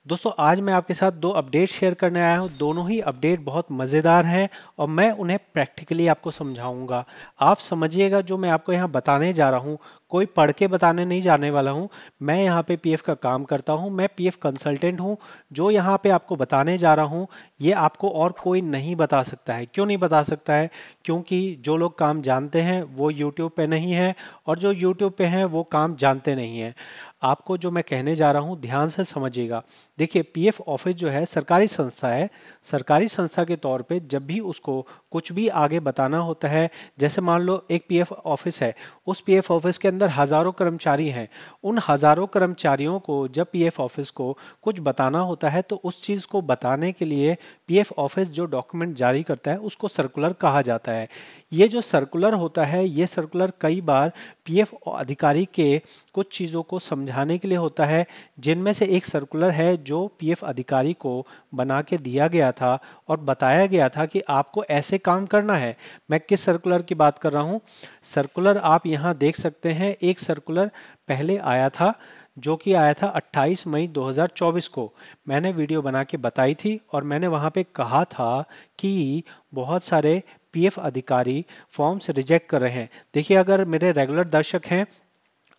दोस्तों आज मैं आपके साथ दो अपडेट शेयर करने आया हूं। दोनों ही अपडेट बहुत मज़ेदार हैं और मैं उन्हें प्रैक्टिकली आपको समझाऊंगा। आप समझिएगा, जो मैं आपको यहाँ बताने जा रहा हूँ कोई पढ़ के बताने नहीं जाने वाला हूँ। मैं यहाँ पे पीएफ का काम करता हूँ, मैं पीएफ कंसल्टेंट हूँ। जो यहाँ पे आपको बताने जा रहा हूँ ये आपको और कोई नहीं बता सकता है। क्यों नहीं बता सकता है? क्योंकि जो लोग काम जानते हैं वो यूट्यूब पे नहीं है, और जो यूट्यूब पे हैं वो काम जानते नहीं हैं। आपको जो मैं कहने जा रहा हूँ ध्यान से समझिएगा। देखिए, पीएफ ऑफिस जो है सरकारी संस्था है। सरकारी संस्था के तौर पे जब भी उसको कुछ भी आगे बताना होता है, जैसे मान लो एक पीएफ ऑफिस है, उस पीएफ ऑफिस के अंदर हजारों कर्मचारी हैं। उन हजारों कर्मचारियों को जब पीएफ ऑफिस को कुछ बताना होता है तो उस चीज़ को बताने के लिए पीएफ ऑफिस जो डॉक्यूमेंट जारी करता है उसको सर्कुलर कहा जाता है। ये जो सर्कुलर होता है, ये सर्कुलर कई बार पीएफ अधिकारी के कुछ चीज़ों को समझाने के लिए होता है, जिनमें से एक सर्कुलर है जो पीएफ अधिकारी को बना के दिया गया था और बताया गया था कि आपको ऐसे काम करना है। मैं किस सर्कुलर की बात कर रहा हूँ? सर्कुलर आप यहाँ देख सकते हैं। एक सर्कुलर पहले आया था जो कि आया था 28 मई 2024 को। मैंने वीडियो बना के बताई थी और मैंने वहाँ पे कहा था कि बहुत सारे पीएफ अधिकारी फॉर्म्स रिजेक्ट कर रहे हैं। देखिए, अगर मेरे रेगुलर दर्शक हैं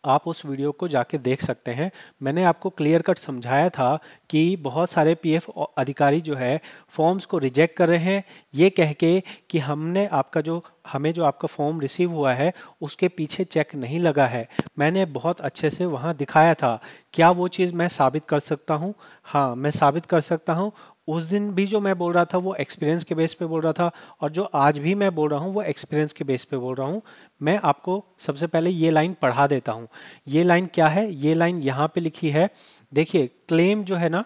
आप उस वीडियो को जाके देख सकते हैं। मैंने आपको क्लियर कट समझाया था कि बहुत सारे पीएफ अधिकारी जो है फॉर्म्स को रिजेक्ट कर रहे हैं, ये कह के कि हमें जो आपका फॉर्म रिसीव हुआ है उसके पीछे चेक नहीं लगा है। मैंने बहुत अच्छे से वहाँ दिखाया था। क्या वो चीज़ मैं साबित कर सकता हूँ? हाँ, मैं साबित कर सकता हूँ। उस दिन भी जो मैं बोल रहा था वो एक्सपीरियंस के बेस पे बोल रहा था, और जो आज भी मैं बोल रहा हूँ वो एक्सपीरियंस के बेस पे बोल रहा हूँ। मैं आपको सबसे पहले ये लाइन पढ़ा देता हूँ। ये लाइन क्या है? ये लाइन यहाँ पे लिखी है। देखिए, क्लेम जो है ना,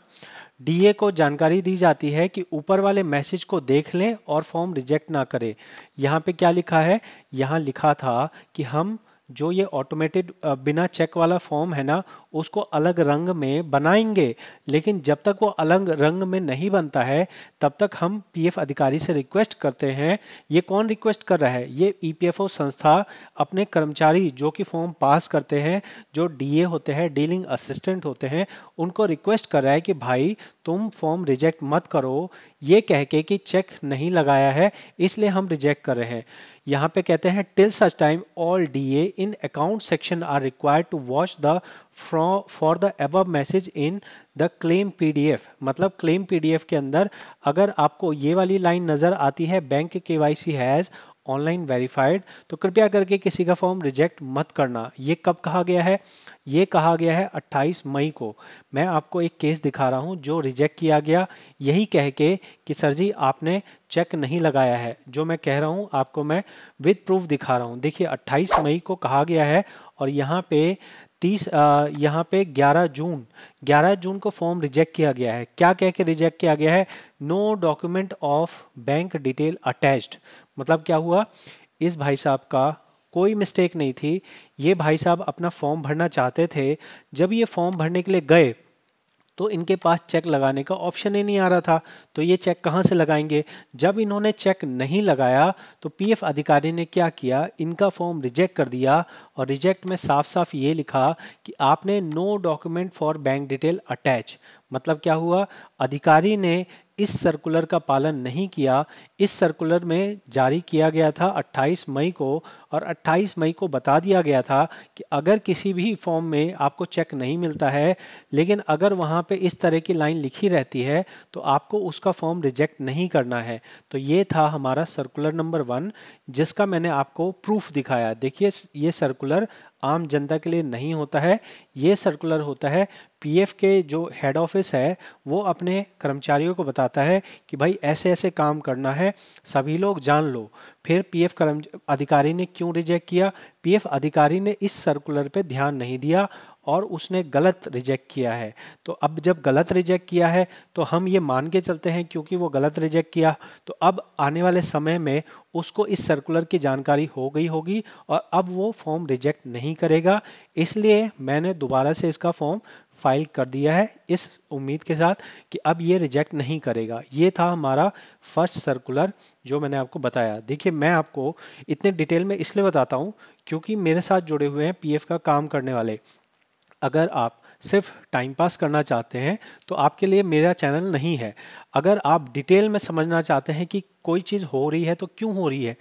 डीए को जानकारी दी जाती है कि ऊपर वाले मैसेज को देख लें और फॉर्म रिजेक्ट ना करें। यहाँ पे क्या लिखा है? यहाँ लिखा था कि हम जो ये ऑटोमेटेड बिना चेक वाला फॉर्म है ना, उसको अलग रंग में बनाएंगे। लेकिन जब तक वो अलग रंग में नहीं बनता है तब तक हम पीएफ अधिकारी से रिक्वेस्ट करते हैं। ये कौन रिक्वेस्ट कर रहा है? ये ईपीएफओ संस्था अपने कर्मचारी जो कि फॉर्म पास करते हैं, जो डीए होते हैं, डीलिंग असिस्टेंट होते हैं, उनको रिक्वेस्ट कर रहा है कि भाई तुम फॉर्म रिजेक्ट मत करो, ये कह के कि चेक नहीं लगाया है इसलिए हम रिजेक्ट कर रहे हैं। यहाँ पे कहते हैं till such time all DA in account section are required to watch the for the above message in the claim PDF. मतलब क्लेम पीडीएफ के अंदर अगर आपको ये वाली लाइन नजर आती है, bank KYC has online verified, तो कृपया करके किसी का फॉर्म रिजेक्ट मत करना। ये कब कहा गया है? ये कहा गया है 28 मई को। मैं आपको एक केस दिखा रहा हूँ जो रिजेक्ट किया गया, यही कह के कि सर जी आपने चेक नहीं लगाया है। जो मैं कह रहा हूँ आपको मैं विद प्रूफ दिखा रहा हूँ। देखिए, 28 मई को कहा गया है और यहाँ पे 11 जून को फॉर्म रिजेक्ट किया गया है। क्या कह के रिजेक्ट किया गया है? No document of bank detail attached. मतलब क्या हुआ? इस भाई साहब का कोई मिस्टेक नहीं थी। ये भाई साहब अपना फॉर्म भरना चाहते थे। जब ये फॉर्म भरने के लिए गए तो इनके पास चेक लगाने का ऑप्शन ही नहीं आ रहा था। तो ये चेक कहाँ से लगाएंगे? जब इन्होंने चेक नहीं लगाया तो पीएफ अधिकारी ने क्या किया? इनका फॉर्म रिजेक्ट कर दिया, और रिजेक्ट में साफ साफ ये लिखा कि आपने no document for bank detail attach. मतलब क्या हुआ? अधिकारी ने इस सर्कुलर का पालन नहीं किया। इस सर्कुलर में जारी किया गया था 28 मई को, और 28 मई को बता दिया गया था कि अगर किसी भी फॉर्म में आपको चेक नहीं मिलता है, लेकिन अगर वहाँ पे इस तरह की लाइन लिखी रहती है तो आपको उसका फॉर्म रिजेक्ट नहीं करना है। तो ये था हमारा सर्कुलर नंबर 1, जिसका मैंने आपको प्रूफ दिखाया। देखिए, ये सर्कुलर आम जनता के लिए नहीं होता है। ये सर्कुलर होता है पीएफ के जो हेड ऑफिस है वो अपने कर्मचारियों को बताता है कि भाई ऐसे ऐसे काम करना है, सभी लोग जान लो। फिर पीएफ कर्म अधिकारी ने क्यों रिजेक्ट किया? पीएफ अधिकारी ने इस सर्कुलर पे ध्यान नहीं दिया और उसने गलत रिजेक्ट किया है। तो अब जब गलत रिजेक्ट किया है तो हम ये मान के चलते हैं क्योंकि वो गलत रिजेक्ट किया, तो अब आने वाले समय में उसको इस सर्कुलर की जानकारी हो गई होगी और अब वो फॉर्म रिजेक्ट नहीं करेगा। इसलिए मैंने दोबारा से इसका फॉर्म फाइल कर दिया है इस उम्मीद के साथ कि अब ये रिजेक्ट नहीं करेगा। ये था हमारा फर्स्ट सर्कुलर जो मैंने आपको बताया। देखिए, मैं आपको इतने डिटेल में इसलिए बताता हूँ क्योंकि मेरे साथ जुड़े हुए हैं पीएफ का काम करने वाले। अगर आप सिर्फ टाइम पास करना चाहते हैं तो आपके लिए मेरा चैनल नहीं है। अगर आप डिटेल में समझना चाहते हैं कि कोई चीज़ हो रही है तो क्यों हो रही है,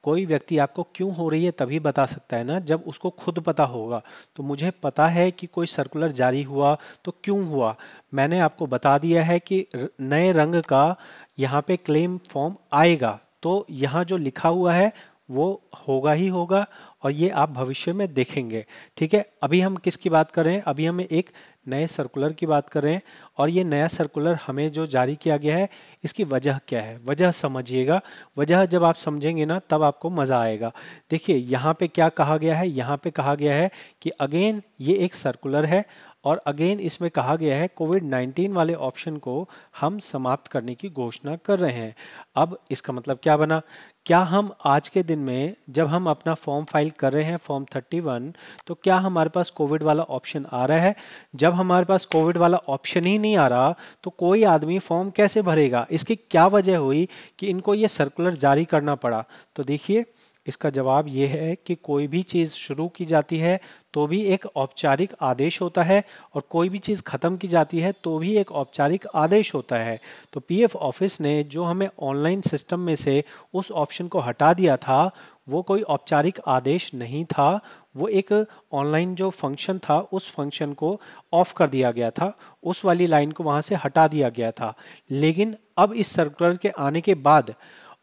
कोई व्यक्ति आपको क्यों हो रही है तभी बता सकता है ना जब उसको खुद पता होगा। तो मुझे पता है कि कोई सर्कुलर जारी हुआ तो क्यों हुआ, मैंने आपको बता दिया है कि नए रंग का यहाँ पे क्लेम फॉर्म आएगा, तो यहाँ जो लिखा हुआ है वो होगा ही होगा और ये आप भविष्य में देखेंगे। ठीक है, अभी हम किसकी बात कर रहे हैं, अभी हम एक नए सर्कुलर की बात कर रहे हैं और ये नया सर्कुलर हमें जो जारी किया गया है इसकी वजह क्या है, वजह समझिएगा। वजह जब आप समझेंगे ना तब आपको मज़ा आएगा। देखिए यहाँ पे क्या कहा गया है, यहाँ पे कहा गया है कि अगेन ये एक सर्कुलर है और अगेन इसमें कहा गया है कोविड-19 वाले ऑप्शन को हम समाप्त करने की घोषणा कर रहे हैं। अब इसका मतलब क्या बना, क्या हम आज के दिन में जब हम अपना फॉर्म फाइल कर रहे हैं फॉर्म 31, तो क्या हमारे पास कोविड वाला ऑप्शन आ रहा है? जब हमारे पास कोविड वाला ऑप्शन ही नहीं आ रहा तो कोई आदमी फॉर्म कैसे भरेगा? इसकी क्या वजह हुई कि इनको ये सर्कुलर जारी करना पड़ा? तो देखिए इसका जवाब ये है कि कोई भी चीज़ शुरू की जाती है तो भी एक औपचारिक आदेश होता है और कोई भी चीज़ ख़त्म की जाती है तो भी एक औपचारिक आदेश होता है। तो पीएफ ऑफिस ने जो हमें ऑनलाइन सिस्टम में से उस ऑप्शन को हटा दिया था वो कोई औपचारिक आदेश नहीं था, वो एक ऑनलाइन जो फंक्शन था उस फंक्शन को ऑफ कर दिया गया था, उस वाली लाइन को वहाँ से हटा दिया गया था। लेकिन अब इस सर्कुलर के आने के बाद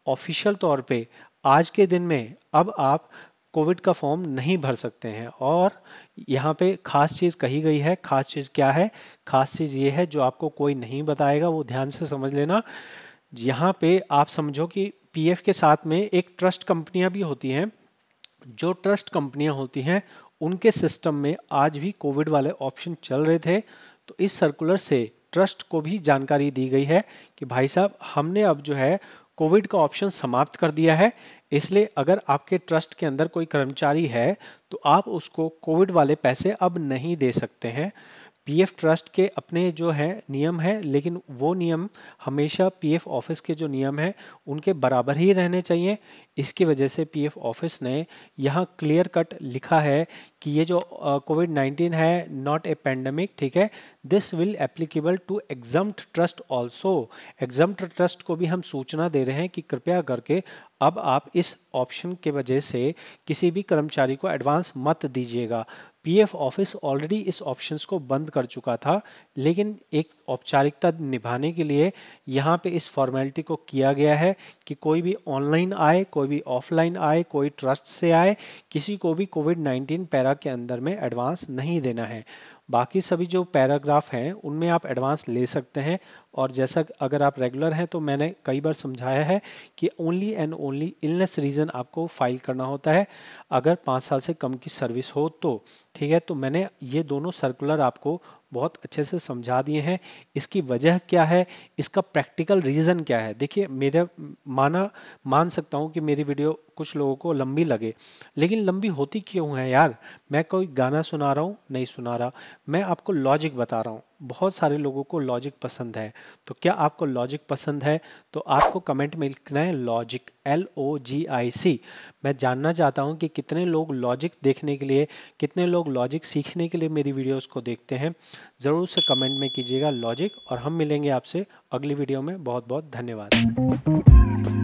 ऑफिशियल तौर पे आज के दिन में अब आप कोविड का फॉर्म नहीं भर सकते हैं। और यहाँ पे खास चीज़ कही गई है, खास चीज़ क्या है, खास चीज़ ये है जो आपको कोई नहीं बताएगा, वो ध्यान से समझ लेना। यहाँ पे आप समझो कि पीएफ के साथ में एक ट्रस्ट कंपनियां भी होती हैं, जो ट्रस्ट कंपनियां होती हैं उनके सिस्टम में आज भी कोविड वाले ऑप्शन चल रहे थे। तो इस सर्कुलर से ट्रस्ट को भी जानकारी दी गई है कि भाई साहब हमने अब जो है कोविड का ऑप्शन समाप्त कर दिया है, इसलिए अगर आपके ट्रस्ट के अंदर कोई कर्मचारी है तो आप उसको कोविड वाले पैसे अब नहीं दे सकते हैं। पीएफ ट्रस्ट के अपने जो है नियम है, लेकिन वो नियम हमेशा पीएफ ऑफिस के जो नियम है उनके बराबर ही रहने चाहिए। इसकी वजह से पीएफ ऑफिस ने यहाँ क्लियर कट लिखा है कि ये जो कोविड-19 है नॉट ए पेंडेमिक, ठीक है, this will applicable to exempt trust also. Exempt trust को भी हम सूचना दे रहे हैं कि कृपया करके अब आप इस ऑप्शन के वजह से किसी भी कर्मचारी को एडवांस मत दीजिएगा। पीएफ ऑफिस ऑलरेडी इस ऑप्शंस को बंद कर चुका था, लेकिन एक औपचारिकता निभाने के लिए यहाँ पे इस फॉर्मेलिटी को किया गया है कि कोई भी ऑनलाइन आए, कोई भी ऑफलाइन आए, कोई ट्रस्ट से आए, किसी को भी कोविड-19 पैरा के अंदर में एडवांस नहीं देना है। बाकी सभी जो पैराग्राफ हैं उनमें आप एडवांस ले सकते हैं। और जैसा अगर आप रेगुलर हैं तो मैंने कई बार समझाया है कि only and only illness reason आपको फाइल करना होता है अगर 5 साल से कम की सर्विस हो तो। ठीक है, तो मैंने ये दोनों सर्कुलर आपको बहुत अच्छे से समझा दिए हैं। इसकी वजह क्या है, इसका प्रैक्टिकल रीज़न क्या है। देखिए मेरा मान सकता हूँ कि मेरी वीडियो कुछ लोगों को लंबी लगे, लेकिन लंबी होती क्यों है यार? मैं कोई गाना सुना रहा हूँ? नहीं सुना रहा, मैं आपको लॉजिक बता रहा हूँ। बहुत सारे लोगों को लॉजिक पसंद है, तो क्या आपको लॉजिक पसंद है? तो आपको कमेंट में लिखना है लॉजिक, LOGIC। मैं जानना चाहता हूँ कि कितने लोग लॉजिक देखने के लिए, कितने लोग लॉजिक सीखने के लिए मेरी वीडियोस को देखते हैं। ज़रूर से कमेंट में कीजिएगा लॉजिक, और हम मिलेंगे आपसे अगली वीडियो में। बहुत बहुत धन्यवाद।